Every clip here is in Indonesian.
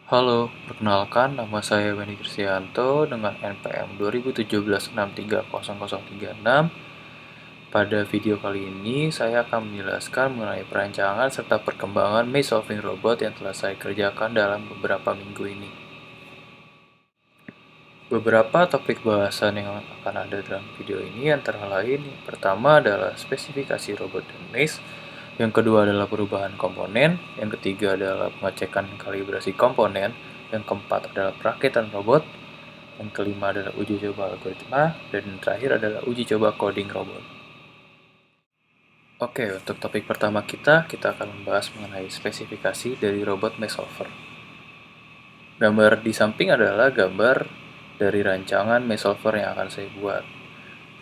Halo, perkenalkan nama saya Wendy Kristianto dengan NPM 2017630036. Pada video kali ini, saya akan menjelaskan mengenai perancangan serta perkembangan maze solving robot yang telah saya kerjakan dalam beberapa minggu ini. Beberapa topik bahasan yang akan ada dalam video ini antara lain, yang pertama adalah spesifikasi robot dan maze, yang kedua adalah perubahan komponen, yang ketiga adalah pengecekan kalibrasi komponen, yang keempat adalah perakitan robot, yang kelima adalah uji coba algoritma, dan yang terakhir adalah uji coba coding robot. Oke, untuk topik pertama kita akan membahas mengenai spesifikasi dari robot maze solver. Gambar di samping adalah gambar dari rancangan maze solver yang akan saya buat.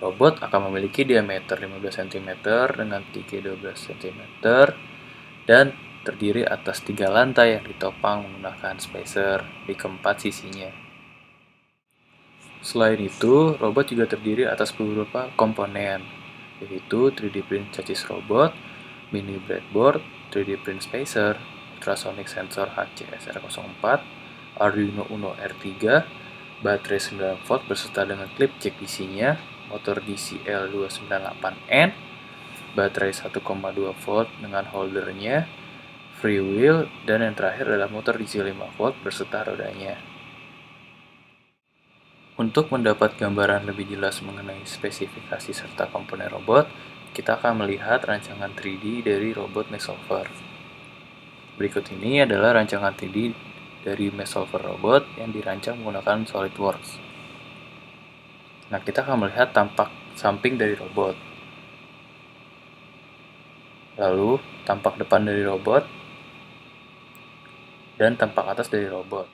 Robot akan memiliki diameter 15 cm dengan tinggi 12 cm dan terdiri atas 3 lantai yang ditopang menggunakan spacer di keempat sisinya. Selain itu, robot juga terdiri atas beberapa komponen, yaitu 3D print chassis robot, mini breadboard, 3D print spacer, ultrasonic sensor HCSR04, Arduino Uno R3, baterai 9 volt beserta dengan klip cek DC-nya, motor DC L298N, baterai 1,2 volt dengan holdernya, freewheel, dan yang terakhir adalah motor DC 5 volt beserta rodanya. Untuk mendapat gambaran lebih jelas mengenai spesifikasi serta komponen robot, kita akan melihat rancangan 3D dari robot maze solver. Berikut ini adalah rancangan 3D dari maze solver robot yang dirancang menggunakan SolidWorks. Nah, kita akan melihat tampak samping dari robot, lalu tampak depan dari robot, dan tampak atas dari robot.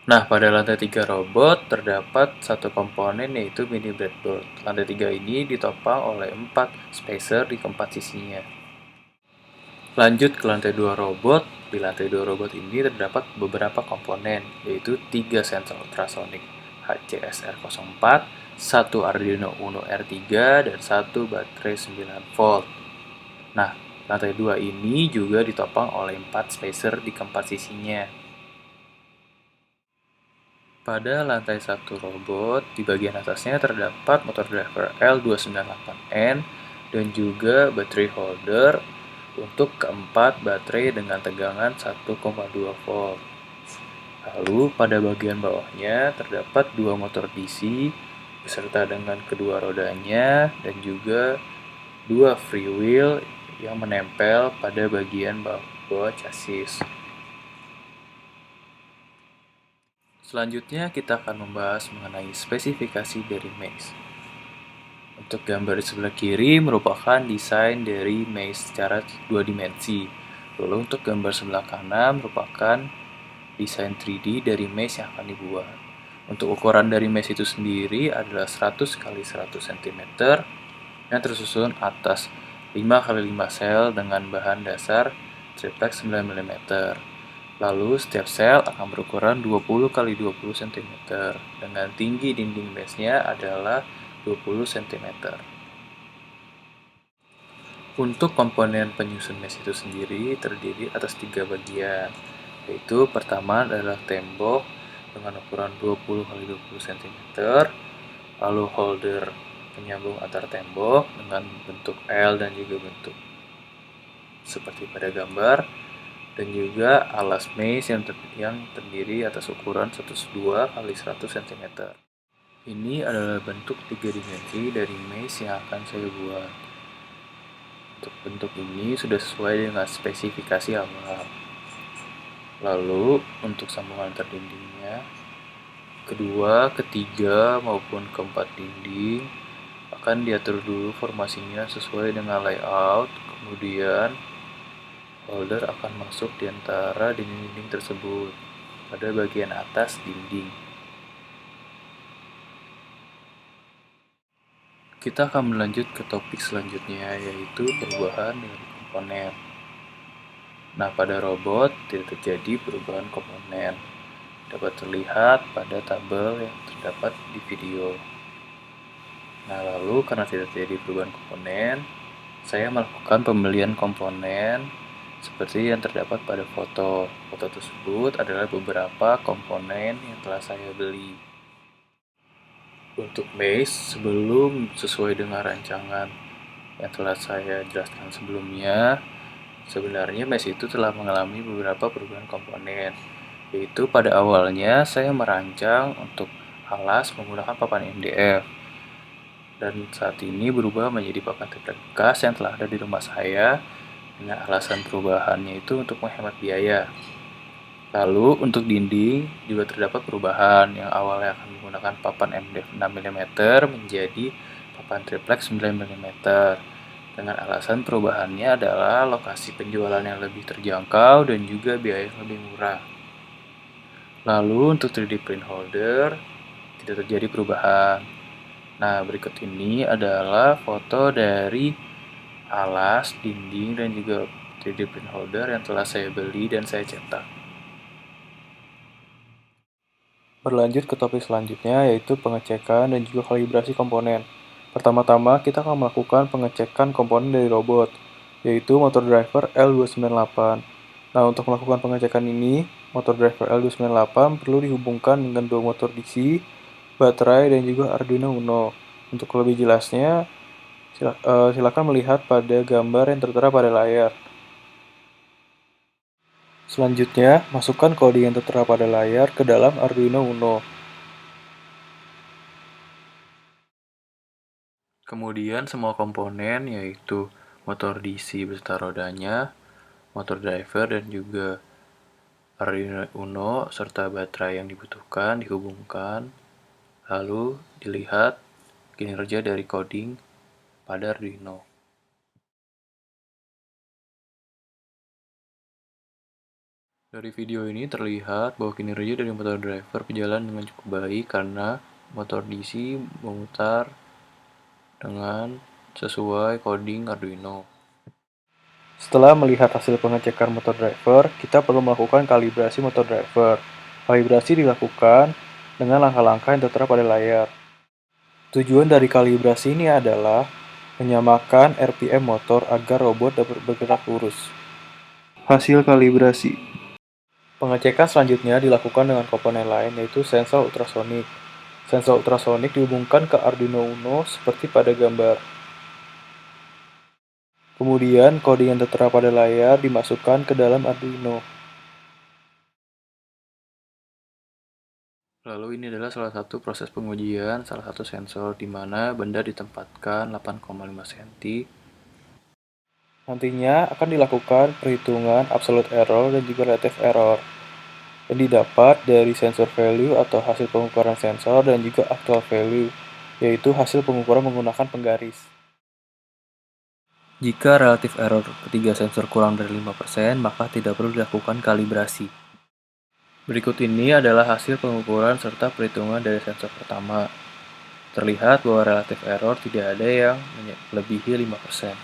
Nah, pada lantai 3 robot terdapat satu komponen yaitu mini breadboard. Lantai 3 ini ditopang oleh 4 spacer di keempat sisinya. Lanjut ke lantai 2 robot. Di lantai 2 robot ini terdapat beberapa komponen, yaitu 3 sensor ultrasonic HCSR04, 1 Arduino Uno R3, dan 1 baterai 9 volt. Nah, lantai 2 ini juga ditopang oleh 4 spacer di keempat sisinya. Pada lantai 1 robot, di bagian atasnya terdapat motor driver L298N dan juga baterai holder untuk keempat baterai dengan tegangan 1,2 volt. Lalu pada bagian bawahnya terdapat dua motor DC beserta dengan kedua rodanya dan juga dua freewheel yang menempel pada bagian bawah chassis. Selanjutnya kita akan membahas mengenai spesifikasi dari maze. Untuk gambar di sebelah kiri merupakan desain dari maze secara dua dimensi. Lalu untuk gambar sebelah kanan merupakan desain 3D dari maze yang akan dibuat. Untuk ukuran dari maze itu sendiri adalah 100 x 100 cm yang tersusun atas 5 x 5 sel dengan bahan dasar triplex 9 mm. Lalu setiap sel akan berukuran 20 x 20 cm dengan tinggi dinding maze-nya adalah 20 cm. Untuk komponen penyusun maze itu sendiri terdiri atas 3 bagian, yaitu pertama adalah tembok dengan ukuran 20 x 20 cm, lalu holder penyambung antar tembok dengan bentuk L dan juga bentuk seperti pada gambar, dan juga alas maze yang terdiri atas ukuran 102 x 100 cm. Ini adalah bentuk 3 dimensi dari maze yang akan saya buat. Untuk bentuk ini sudah sesuai dengan spesifikasi awal. Lalu untuk sambungan antar dindingnya, kedua, ketiga, maupun keempat dinding akan diatur dulu formasinya sesuai dengan layout. Kemudian holder akan masuk di antara dinding-dinding tersebut pada bagian atas dinding. Kita akan melanjut ke topik selanjutnya, yaitu perubahan dari komponen. Nah, pada robot tidak terjadi perubahan komponen. Dapat terlihat pada tabel yang terdapat di video. Nah, lalu karena tidak terjadi perubahan komponen, saya melakukan pembelian komponen seperti yang terdapat pada foto. Foto tersebut adalah beberapa komponen yang telah saya beli. Untuk base, sebelum sesuai dengan rancangan yang telah saya jelaskan sebelumnya, sebenarnya mesh itu telah mengalami beberapa perubahan komponen, yaitu pada awalnya saya merancang untuk alas menggunakan papan MDF, dan saat ini berubah menjadi papan triplek bekas yang telah ada di rumah saya, dengan alasan perubahannya itu untuk menghemat biaya. Lalu untuk dinding juga terdapat perubahan yang awalnya akan menggunakan papan MDF 6 mm menjadi papan triplek 9 mm. Dengan alasan perubahannya adalah lokasi penjualan yang lebih terjangkau dan juga biaya yang lebih murah. Lalu untuk 3D print holder tidak terjadi perubahan. Nah, berikut ini adalah foto dari alas, dinding, dan juga 3D print holder yang telah saya beli dan saya cetak. Berlanjut ke topik selanjutnya, yaitu pengecekan dan juga kalibrasi komponen. Pertama-tama, kita akan melakukan pengecekan komponen dari robot, yaitu motor driver L298. Nah, untuk melakukan pengecekan ini, motor driver L298 perlu dihubungkan dengan dua motor DC, baterai, dan juga Arduino Uno. Untuk lebih jelasnya, silakan melihat pada gambar yang tertera pada layar. Selanjutnya, masukkan kode yang tertera pada layar ke dalam Arduino Uno. Kemudian semua komponen yaitu motor DC beserta rodanya, motor driver dan juga Arduino Uno serta baterai yang dibutuhkan dihubungkan, lalu dilihat kinerja dari coding pada Arduino. Dari video ini terlihat bahwa kinerja dari motor driver berjalan dengan cukup baik karena motor DC memutar dengan sesuai coding Arduino. Setelah melihat hasil pengecekan motor driver, kita perlu melakukan kalibrasi motor driver. Kalibrasi dilakukan dengan langkah-langkah yang tertera pada layar. Tujuan dari kalibrasi ini adalah menyamakan RPM motor agar robot dapat bergerak lurus. Hasil kalibrasi. Pengecekan selanjutnya dilakukan dengan komponen lain, yaitu sensor ultrasonik. Sensor ultrasonik dihubungkan ke Arduino Uno seperti pada gambar. Kemudian, kode yang tertera pada layar dimasukkan ke dalam Arduino. Lalu ini adalah salah satu proses pengujian salah satu sensor di mana benda ditempatkan 8,5 cm. Nantinya akan dilakukan perhitungan absolute error dan juga relative error yang didapat dari sensor value atau hasil pengukuran sensor dan juga actual value, yaitu hasil pengukuran menggunakan penggaris. Jika relative error ketiga sensor kurang dari 5%, maka tidak perlu dilakukan kalibrasi. Berikut ini adalah hasil pengukuran serta perhitungan dari sensor pertama. Terlihat bahwa relative error tidak ada yang melebihi 5%.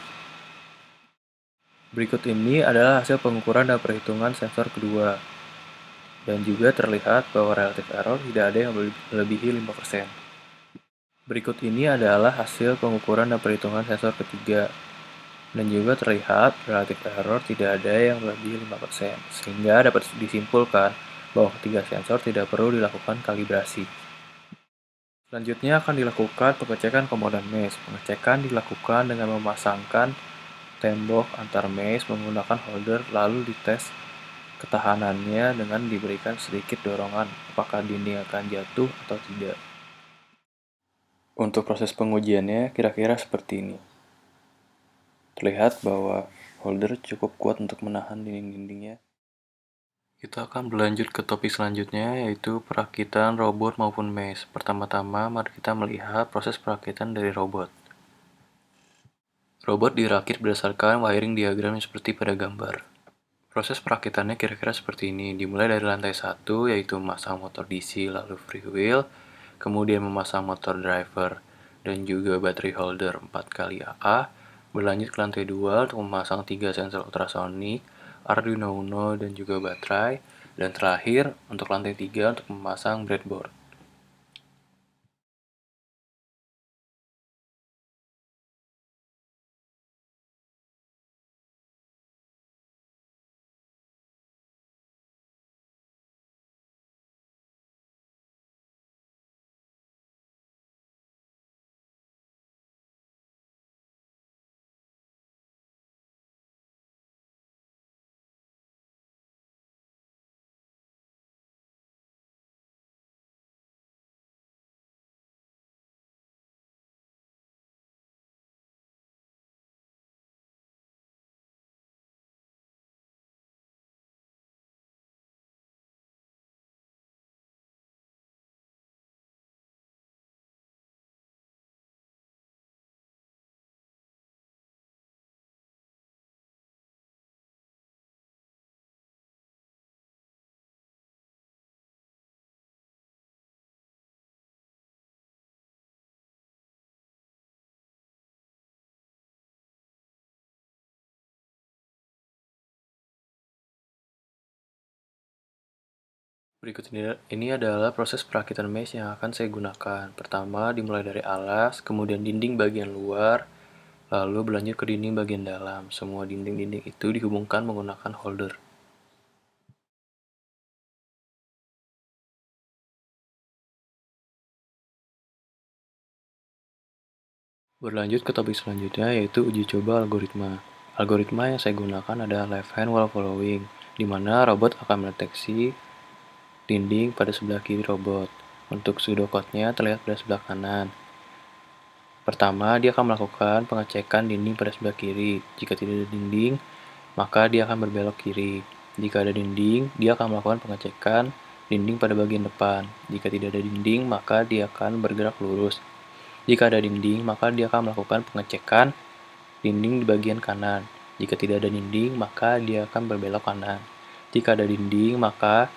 Berikut ini adalah hasil pengukuran dan perhitungan sensor kedua. Dan juga terlihat bahwa relative error tidak ada yang melebihi 5%. Berikut ini adalah hasil pengukuran dan perhitungan sensor ketiga. Dan juga terlihat relative error tidak ada yang melebihi 5%, sehingga dapat disimpulkan bahwa ketiga sensor tidak perlu dilakukan kalibrasi. Selanjutnya akan dilakukan pengecekan komponen mesh. Pengecekan dilakukan dengan memasangkan tembok antar mesh menggunakan holder lalu dites ketahanannya dengan diberikan sedikit dorongan apakah dinding akan jatuh atau tidak. Untuk proses pengujiannya kira-kira seperti ini. Terlihat bahwa holder cukup kuat untuk menahan dinding-dindingnya. Kita akan berlanjut ke topik selanjutnya, yaitu perakitan robot maupun mesh. Pertama-tama, mari kita melihat proses perakitan dari robot. Robot dirakit berdasarkan wiring diagram yang seperti pada gambar. Proses perakitannya kira-kira seperti ini. Dimulai dari lantai 1, yaitu memasang motor DC lalu freewheel, kemudian memasang motor driver dan juga battery holder 4 kali AA, berlanjut ke lantai 2 untuk memasang 3 sensor ultrasonik, Arduino Uno dan juga baterai, dan terakhir untuk lantai 3 untuk memasang breadboard. Berikut ini adalah proses perakitan mesh yang akan saya gunakan. Pertama, dimulai dari alas, kemudian dinding bagian luar, lalu berlanjut ke dinding bagian dalam. Semua dinding-dinding itu dihubungkan menggunakan holder. Berlanjut ke topik selanjutnya, yaitu uji coba algoritma. Algoritma yang saya gunakan adalah left hand while following, di mana robot akan mendeteksi dinding pada sebelah kiri robot. Untuk pseudocode-nya terlihat pada sebelah kanan. Pertama, dia akan melakukan pengecekan dinding pada sebelah kiri. Jika tidak ada dinding, maka dia akan berbelok kiri. Jika ada dinding, dia akan melakukan pengecekan dinding pada bagian depan. Jika tidak ada dinding, maka dia akan bergerak lurus. Jika ada dinding, maka dia akan melakukan pengecekan dinding di bagian kanan. Jika tidak ada dinding, maka dia akan berbelok kanan. Jika ada dinding, maka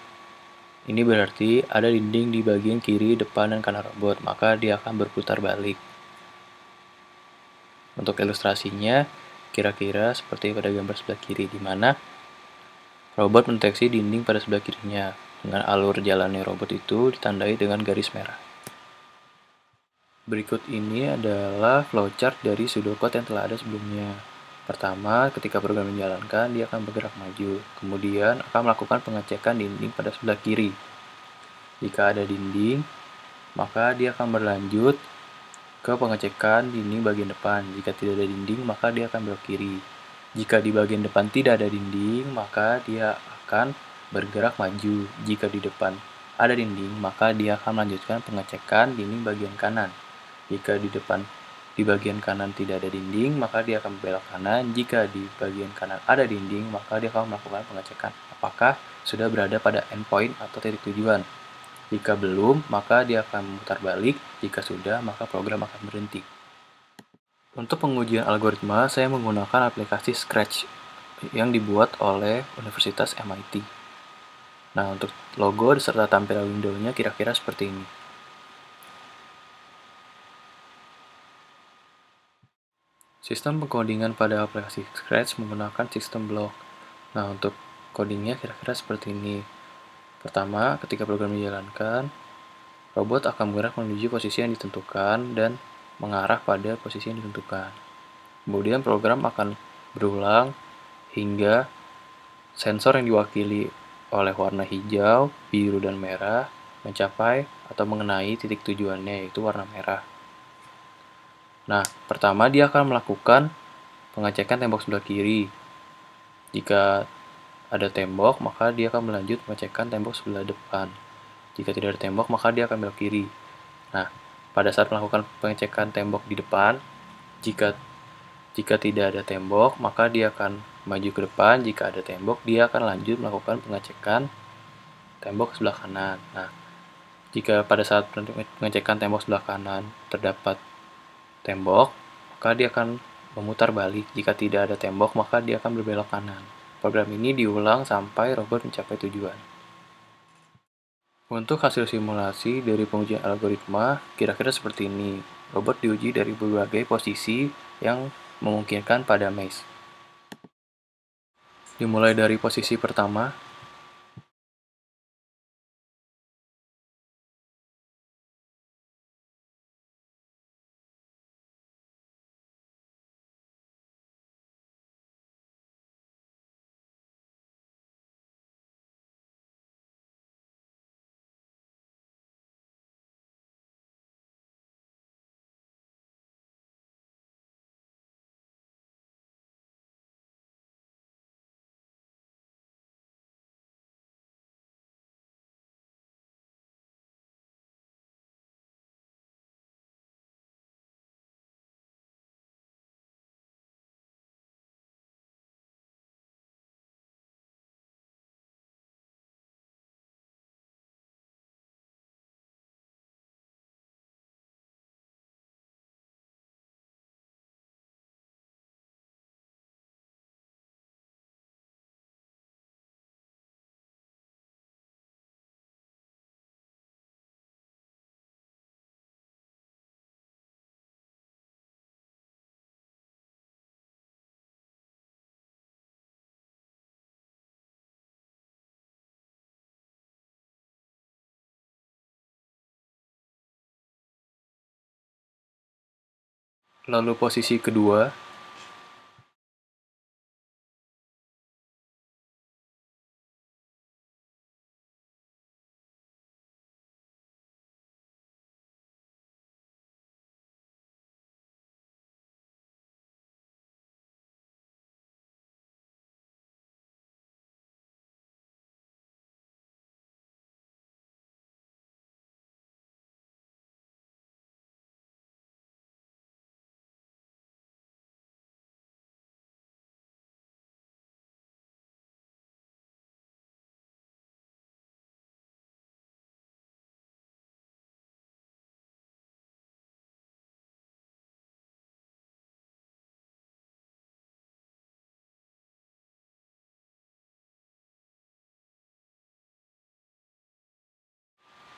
ini berarti ada dinding di bagian kiri, depan, dan kanan robot, maka dia akan berputar balik. Untuk ilustrasinya, kira-kira seperti pada gambar sebelah kiri, di mana robot mendeteksi dinding pada sebelah kirinya. Dengan alur jalannya robot itu ditandai dengan garis merah. Berikut ini adalah flowchart dari pseudocode yang telah ada sebelumnya. Pertama, ketika program dijalankan, dia akan bergerak maju. Kemudian akan melakukan pengecekan dinding pada sebelah kiri. Jika ada dinding, maka dia akan berlanjut ke pengecekan dinding bagian depan. Jika tidak ada dinding, maka dia akan belok kiri. Jika di bagian depan tidak ada dinding, maka dia akan bergerak maju. Jika di depan ada dinding, maka dia akan melanjutkan pengecekan dinding bagian kanan. Jika di bagian kanan tidak ada dinding, maka dia akan belok kanan. Jika di bagian kanan ada dinding, maka dia akan melakukan pengecekan apakah sudah berada pada endpoint atau titik tujuan. Jika belum, maka dia akan memutar balik. Jika sudah, maka program akan berhenti. Untuk pengujian algoritma, saya menggunakan aplikasi Scratch yang dibuat oleh Universitas MIT. Nah, untuk logo serta tampilan window-nya kira-kira seperti ini. Sistem pengkodingan pada aplikasi Scratch menggunakan sistem blok. Nah, untuk codingnya kira-kira seperti ini. Pertama, ketika program dijalankan, robot akan bergerak menuju posisi yang ditentukan dan mengarah pada posisi yang ditentukan. Kemudian program akan berulang hingga sensor yang diwakili oleh warna hijau, biru, dan merah mencapai atau mengenai titik tujuannya, yaitu warna merah. Nah, pertama dia akan melakukan pengecekan tembok sebelah kiri. Jika ada tembok, maka dia akan melanjut pengecekan tembok sebelah depan. Jika tidak ada tembok, maka dia akan belok kiri. Nah, pada saat melakukan pengecekan tembok di depan, jika jika tidak ada tembok, maka dia akan maju ke depan. Jika ada tembok, dia akan lanjut melakukan pengecekan tembok sebelah kanan. Nah, jika pada saat pengecekan tembok sebelah kanan terdapat tembok, maka dia akan memutar balik. Jika tidak ada tembok, maka dia akan berbelok kanan. Program ini diulang sampai robot mencapai tujuan. Untuk hasil simulasi dari pengujian algoritma, kira-kira seperti ini. Robot diuji dari berbagai posisi yang memungkinkan pada maze. Dimulai dari posisi pertama, Lalu posisi kedua,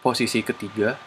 posisi ketiga,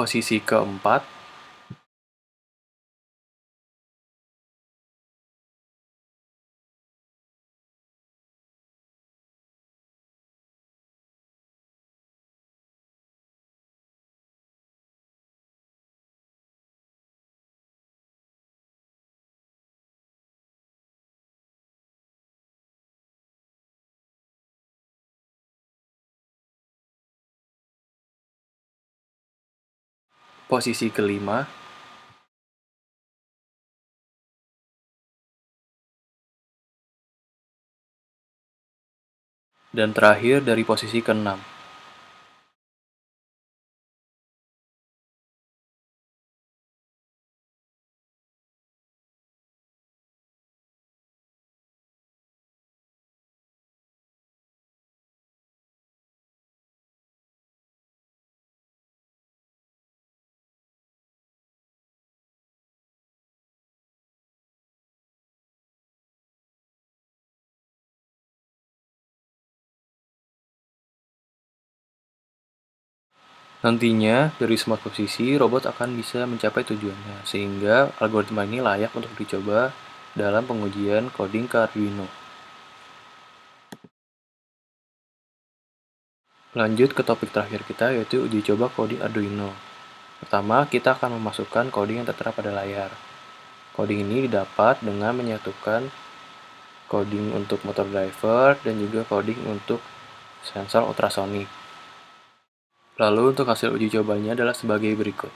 posisi keempat, posisi kelima, dan terakhir dari posisi keenam. Nantinya, dari semua posisi, robot akan bisa mencapai tujuannya, sehingga algoritma ini layak untuk dicoba dalam pengujian coding ke Arduino. Lanjut ke topik terakhir kita, yaitu uji coba coding Arduino. Pertama, kita akan memasukkan coding yang tertera pada layar. Coding ini didapat dengan menyatukan coding untuk motor driver dan juga coding untuk sensor ultrasonik. Lalu untuk hasil uji cobanya adalah sebagai berikut.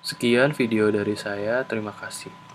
Sekian video dari saya, terima kasih.